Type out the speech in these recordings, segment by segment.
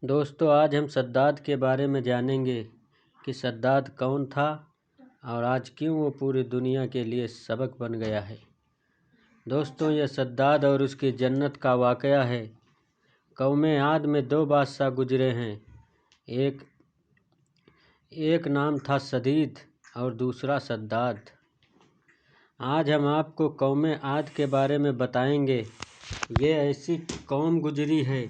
دوستو آج ہم سداد کے بارے میں جانیں گے کہ سداد کون تھا اور آج کیوں وہ پوری دنیا کے لیے سبق بن گیا ہے۔ دوستو یہ سداد اور اس کی جنت کا واقعہ ہے۔ قوم عاد میں دو بادشاہ گزرے ہیں، ایک نام تھا سدید اور دوسرا سداد۔ آج ہم آپ کو قوم عاد کے بارے میں بتائیں گے۔ یہ ایسی قوم گزری ہے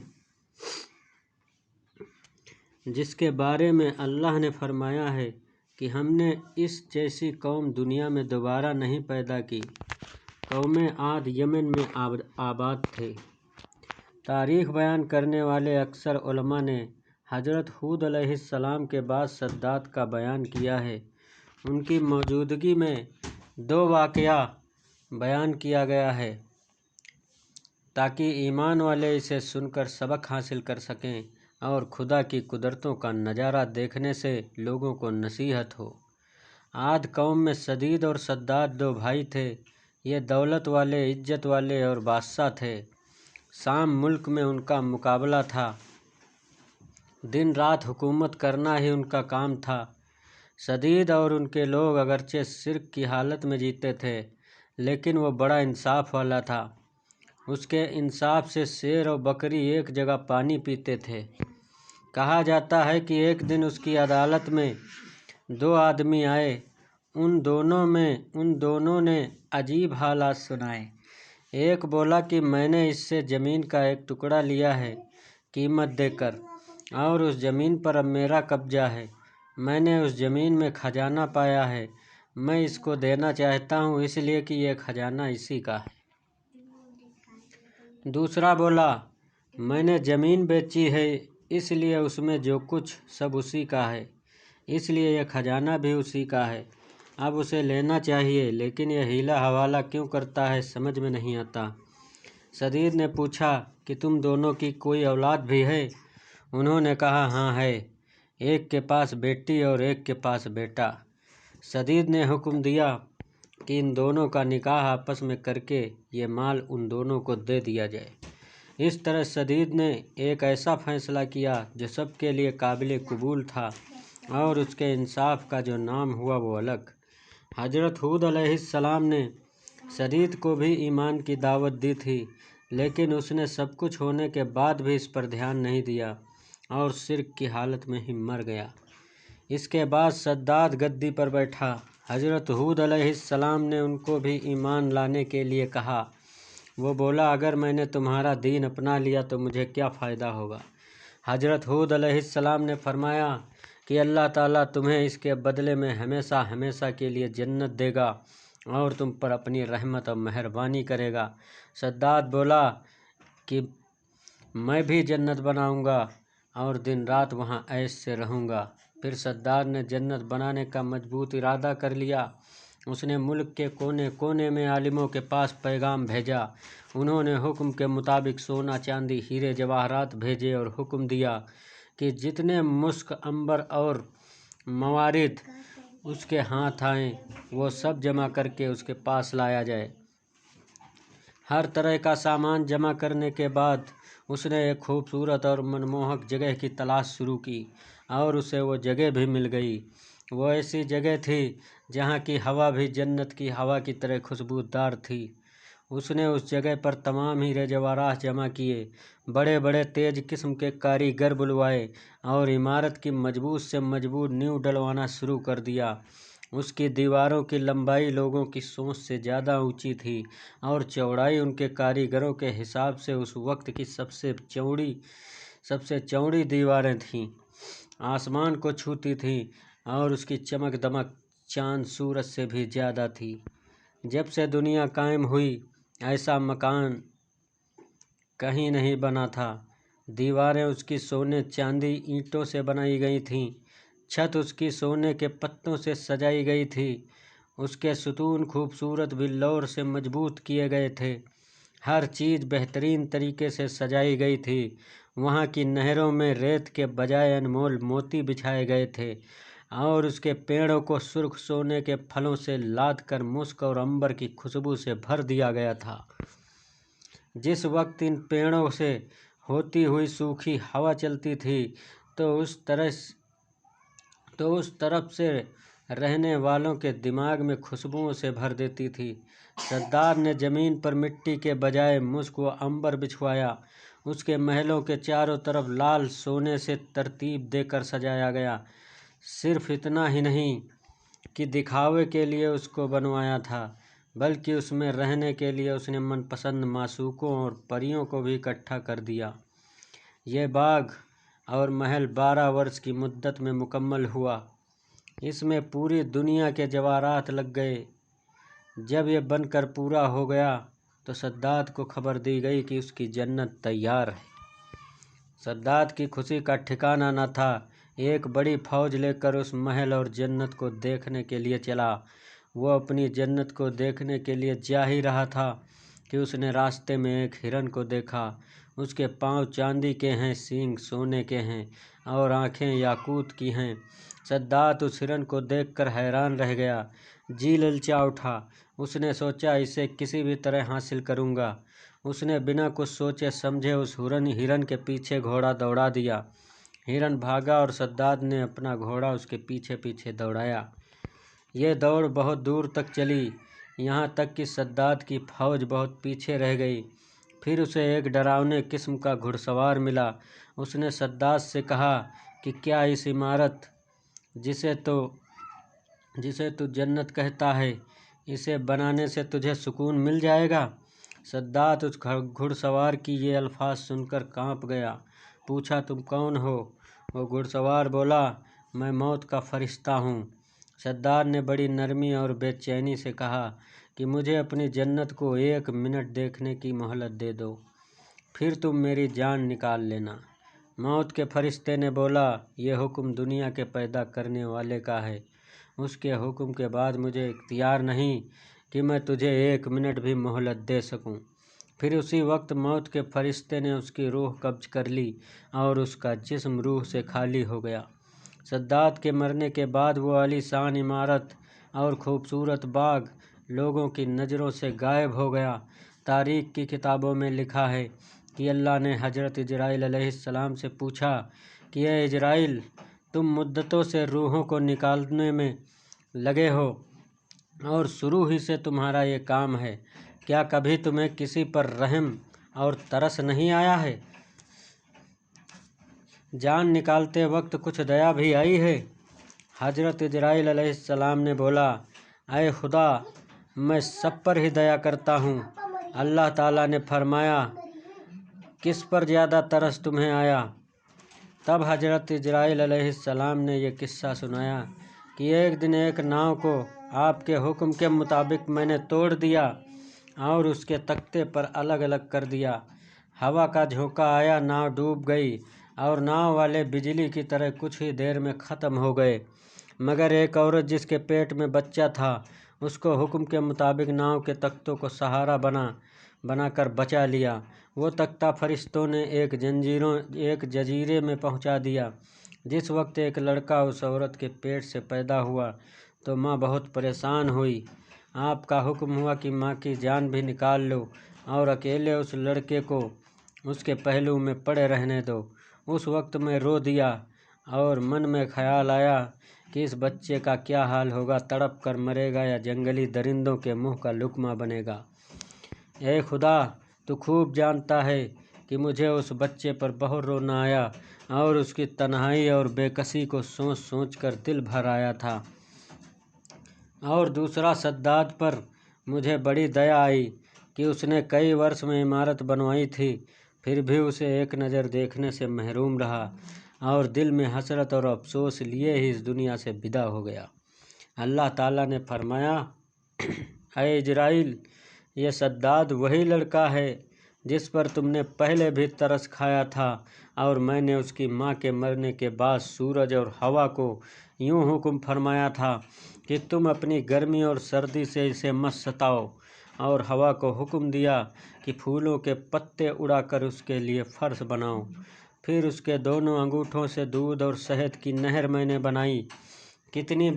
جس کے بارے میں اللہ نے فرمایا ہے کہ ہم نے اس جیسی قوم دنیا میں دوبارہ نہیں پیدا کی۔ قوم عاد یمن میں آباد تھے۔ تاریخ بیان کرنے والے اکثر علماء نے حضرت ہود علیہ السلام کے بعد سداد کا بیان کیا ہے۔ ان کی موجودگی میں دو واقعہ بیان کیا گیا ہے تاکہ ایمان والے اسے سن کر سبق حاصل کر سکیں اور خدا کی قدرتوں کا نظارہ دیکھنے سے لوگوں کو نصیحت ہو۔ عاد قوم میں سدید اور سداد دو بھائی تھے۔ یہ دولت والے، عزت والے اور بادشاہ تھے۔ شام ملک میں ان کا مقابلہ تھا۔ دن رات حکومت کرنا ہی ان کا کام تھا۔ سدید اور ان کے لوگ اگرچہ شرک کی حالت میں جیتے تھے لیکن وہ بڑا انصاف والا تھا۔ اس کے انصاف سے شیر اور بکری ایک جگہ پانی پیتے تھے۔ کہا جاتا ہے کہ ایک دن اس کی عدالت میں دو آدمی آئے۔ ان دونوں نے عجیب حالات سنائے۔ ایک بولا کہ میں نے اس سے زمین کا ایک ٹکڑا لیا ہے قیمت دے کر، اور اس زمین پر اب میرا قبضہ ہے۔ میں نے اس زمین میں خزانہ پایا ہے، میں اس کو دینا چاہتا ہوں اس لیے کہ یہ خزانہ اسی کا ہے۔ دوسرا بولا میں نے زمین بیچی ہے اس لیے اس میں جو کچھ سب اسی کا ہے، اس لیے یہ خزانہ بھی اسی کا ہے، اب اسے لینا چاہیے لیکن یہ ہیلا حوالہ کیوں کرتا ہے سمجھ میں نہیں آتا۔ سدید نے پوچھا کہ تم دونوں کی کوئی اولاد بھی ہے؟ انہوں نے کہا ہاں ہے، ایک کے پاس بیٹی اور ایک کے پاس بیٹا۔ سدید نے حکم دیا کہ ان دونوں کا نکاح آپس میں کر کے یہ مال ان دونوں کو دے دیا جائے۔ اس طرح سدید نے ایک ایسا فیصلہ کیا جو سب کے لیے قابل قبول تھا اور اس کے انصاف کا جو نام ہوا وہ الگ۔ حضرت ہود علیہ السلام نے سدید کو بھی ایمان کی دعوت دی تھی لیکن اس نے سب کچھ ہونے کے بعد بھی اس پر دھیان نہیں دیا اور شرک کی حالت میں ہی مر گیا۔ اس کے بعد سداد گدی پر بیٹھا۔ حضرت ہود علیہ السلام نے ان کو بھی ایمان لانے کے لیے کہا۔ وہ بولا اگر میں نے تمہارا دین اپنا لیا تو مجھے کیا فائدہ ہوگا؟ حضرت ہود علیہ السلام نے فرمایا کہ اللہ تعالیٰ تمہیں اس کے بدلے میں ہمیشہ ہمیشہ کے لیے جنت دے گا اور تم پر اپنی رحمت اور مہربانی کرے گا۔ سداد بولا کہ میں بھی جنت بناؤں گا اور دن رات وہاں عیش سے رہوں گا۔ پھر سداد نے جنت بنانے کا مضبوط ارادہ کر لیا۔ اس نے ملک کے کونے کونے میں عالموں کے پاس پیغام بھیجا۔ انہوں نے حکم کے مطابق سونا، چاندی، ہیرے جواہرات بھیجے اور حکم دیا کہ جتنے مسک، عنبر اور موارد اس کے ہاتھ آئیں وہ سب جمع کر کے اس کے پاس لایا جائے۔ ہر طرح کا سامان جمع کرنے کے بعد اس نے ایک خوبصورت اور منموہک جگہ کی تلاش شروع کی اور اسے وہ جگہ بھی مل گئی۔ وہ ایسی جگہ تھی جہاں کی ہوا بھی جنت کی ہوا کی طرح خوشبودار تھی۔ اس نے اس جگہ پر تمام ہیرے جواہرات جمع کیے، بڑے بڑے تیز قسم کے کاریگر بلوائے اور عمارت کی مضبوط سے مضبوط نیو ڈلوانا شروع کر دیا۔ اس کی دیواروں کی لمبائی لوگوں کی سوچ سے زیادہ اونچی تھی اور چوڑائی ان کے کاریگروں کے حساب سے اس وقت کی سب سے چوڑی دیواریں تھیں، آسمان کو چھوتی تھیں اور اس کی چمک دمک چاند سورج سے بھی زیادہ تھی۔ جب سے دنیا قائم ہوئی ایسا مکان کہیں نہیں بنا تھا۔ دیواریں اس کی سونے چاندی اینٹوں سے بنائی گئی تھیں، چھت اس کی سونے کے پتوں سے سجائی گئی تھی، اس کے ستون خوبصورت بلور سے مضبوط کیے گئے تھے، ہر چیز بہترین طریقے سے سجائی گئی تھی۔ وہاں کی نہروں میں ریت کے بجائے انمول موتی بچھائے گئے تھے اور اس کے پیڑوں کو سرخ سونے کے پھلوں سے لاد کر مسک اور عنبر کی خوشبو سے بھر دیا گیا تھا۔ جس وقت ان پیڑوں سے होती हुई सूखी हवा चलती थी तो उस तरफ से रहने वालों के दिमाग में खुशबुओं से भर देती थी। सद्दाद ने ज़मीन पर मिट्टी के बजाय मुश्क व अंबर बिछवाया। उसके महलों के चारों तरफ लाल सोने से तरतीब देकर सजाया गया। सिर्फ इतना ही नहीं कि दिखावे के लिए उसको बनवाया था, बल्कि उसमें रहने के लिए उसने मनपसंद मासूकों और परियों को भी इकट्ठा कर दिया। ये बाग और महल 12 वर्ष की मुद्दत में मुकम्मल हुआ। इसमें पूरी दुनिया के जवाहरात लग गए। जब ये बनकर पूरा हो गया तो सद्दाद को खबर दी गई कि उसकी जन्नत तैयार है। सद्दाद की खुशी का ठिकाना न था। एक बड़ी फौज लेकर उस महल और जन्नत को देखने के लिए चला। वो अपनी जन्नत को देखने के लिए जा ही रहा था कि उसने रास्ते में एक हिरन को देखा। उसके पांव चांदी के हैं, सींग सोने के हैं और आंखें याकूत की हैं। सद्दाद उस हिरन को देखकर हैरान रह गया। जी ललचा उठा। उसने सोचा, इसे किसी भी तरह हासिल करूंगा। उसने बिना कुछ सोचे समझे उस हिरन के पीछे घोड़ा दौड़ा दिया। हिरन भागा और सद्दाद ने अपना घोड़ा उसके पीछे पीछे दौड़ाया। ये दौड़ बहुत दूर तक चली, यहाँ तक कि सद्दाद की फौज बहुत पीछे रह गई। फिर उसे एक डरावने किस्म का घुड़सवार मिला। उसने सद्दाद से कहा कि क्या इस इमारत जिसे तू जन्नत कहता है, इसे बनाने से तुझे सुकून मिल जाएगा? सद्दाद उस घुड़सवार की ये अल्फाज सुनकर कांप गया। पूछा, तुम कौन हो? वो घुड़सवार बोला, मैं मौत का फरिश्ता हूँ। सद्दाद ने बड़ी नरमी और बेचैनी से कहा कि मुझे अपनी जन्नत को 1 मिनट देखने की मोहलत दे दो, फिर तुम मेरी जान निकाल लेना। मौत के फरिश्ते ने बोला, ये हुक्म दुनिया के पैदा करने वाले का है। उसके हुक्म के बाद मुझे इख्तियार नहीं कि मैं तुझे 1 मिनट भी मोहलत दे सकूं। फिर उसी वक्त मौत के फरिश्ते ने उसकी रूह कब्ज कर ली और उसका जिस्म रूह से खाली हो गया। सद्दाद के मरने के बाद वो आलीशान इमारत और खूबसूरत बाग लोगों की नज़रों से गायब हो गया। तारीख़ की किताबों में लिखा है कि अल्लाह ने हज़रत इजराइल अलैहिस्सलाम से पूछा कि ए इजराइल, तुम मुद्दतों से रूहों को निकालने में लगे हो और शुरू ही से तुम्हारा ये काम है। क्या कभी तुम्हें किसी पर रहम और तरस नहीं आया है? जान निकालते वक्त कुछ दया भी आई है? हज़रत इजराइल अलैहिस्सलाम ने बोला, ऐ खुदा, मैं सब पर ही दया करता हूँ। अल्लाह ताला ने फरमाया, किस पर ज़्यादा तरस तुम्हें आया? तब हज़रत इजराइल अलैहिस्सलाम ने यह किस्सा सुनाया कि एक दिन एक नाव को आपके हुक्म के मुताबिक मैंने तोड़ दिया और उसके तख्ते पर अलग अलग कर दिया। हवा का झोंका आया, नाव डूब गई और नाव वाले बिजली की तरह कुछ ही देर में ख़त्म हो गए। मगर एक औरत जिसके पेट में बच्चा था, उसको हुक्म के मुताबिक नाव के तख्तों को सहारा बनाकर बचा लिया। वो तख्ता फरिश्तों ने एक जजीरे में पहुंचा दिया। जिस वक्त एक लड़का उस औरत के पेट से पैदा हुआ तो माँ बहुत परेशान हुई। आपका हुक्म हुआ कि माँ की जान भी निकाल लो और अकेले उस लड़के को उसके पहलू में पड़े रहने दो। उस वक्त मैं रो दिया और मन में ख्याल आया कि इस बच्चे का क्या हाल होगा, तड़प कर मरेगा या जंगली दरिंदों के मुंह का लुकमा बनेगा। ए खुदा, तू खूब जानता है कि मुझे उस बच्चे पर बहुत रोना आया और उसकी तन्हाई और बेकसी को सोच सोच कर दिल भर आया था। और दूसरा, सद्दाद पर मुझे बड़ी दया आई कि उसने कई वर्ष में इमारत बनवाई थी, फिर भी उसे एक नज़र देखने से महरूम रहा और दिल में हसरत और अफसोस लिए ही इस दुनिया से विदा हो गया। अल्लाह ताला ने फरमाया, ऐ इजराइल, ये सद्दाद वही लड़का है जिस पर तुमने पहले भी तरस खाया था और मैंने उसकी माँ के मरने के बाद सूरज और हवा को यूँ हुक्म फरमाया था कि तुम अपनी गर्मी और सर्दी से इसे मत सताओ, और हवा को हुक्म दिया कि फूलों के पत्ते उड़ाकर उसके लिए फर्श बनाओ। फिर उसके दोनों अंगूठों से दूध और शहद की नहर मैंने बनाई। कितनी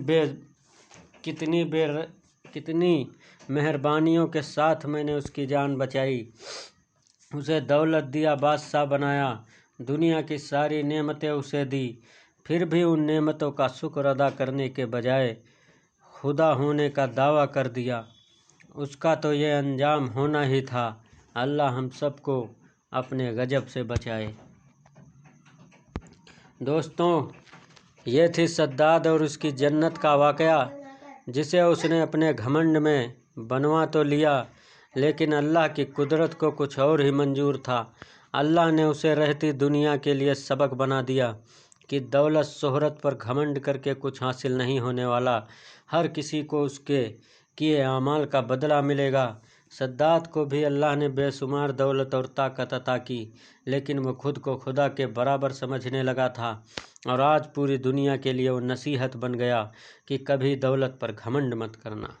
मेहरबानियों के साथ मैंने उसकी जान बचाई। उसे दौलत दिया, बादशाह बनाया, दुनिया की सारी नेमतें उसे दी, फिर भी उन नेमतों का शुक्र अदा करने के बजाय खुदा होने का दावा कर दिया। उसका तो ये अंजाम होना ही था। अल्लाह हम सबको अपने गजब से बचाए। दोस्तों, ये थी सद्दाद और उसकी जन्नत का वाक़या, जिसे उसने अपने घमंड में बनवा तो लिया, लेकिन अल्लाह की कुदरत को कुछ और ही मंजूर था। अल्लाह ने उसे रहती दुनिया के लिए सबक बना दिया कि दौलत शोहरत पर घमंड करके कुछ हासिल नहीं होने वाला। हर किसी को उसके किए अमाल का बदला मिलेगा। सद्दाद को भी अल्लाह ने बेशुमार दौलत और ताकत अता की, लेकिन वो खुद को खुदा के बराबर समझने लगा था, और आज पूरी दुनिया के लिए वो नसीहत बन गया कि कभी दौलत पर घमंड मत करना।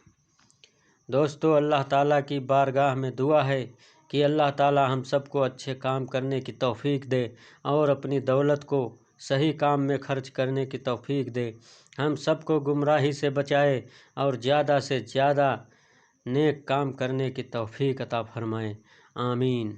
दोस्तों, अल्लाह ताला की बारगाह में दुआ है कि अल्लाह ताला हम सबको अच्छे काम करने की तौफीक दे और अपनी दौलत को सही काम में खर्च करने की तौफीक दे। हम सबको गुमराही से बचाए और ज़्यादा से ज़्यादा नेक काम करने की तौफीक अता फरमाए। आमीन।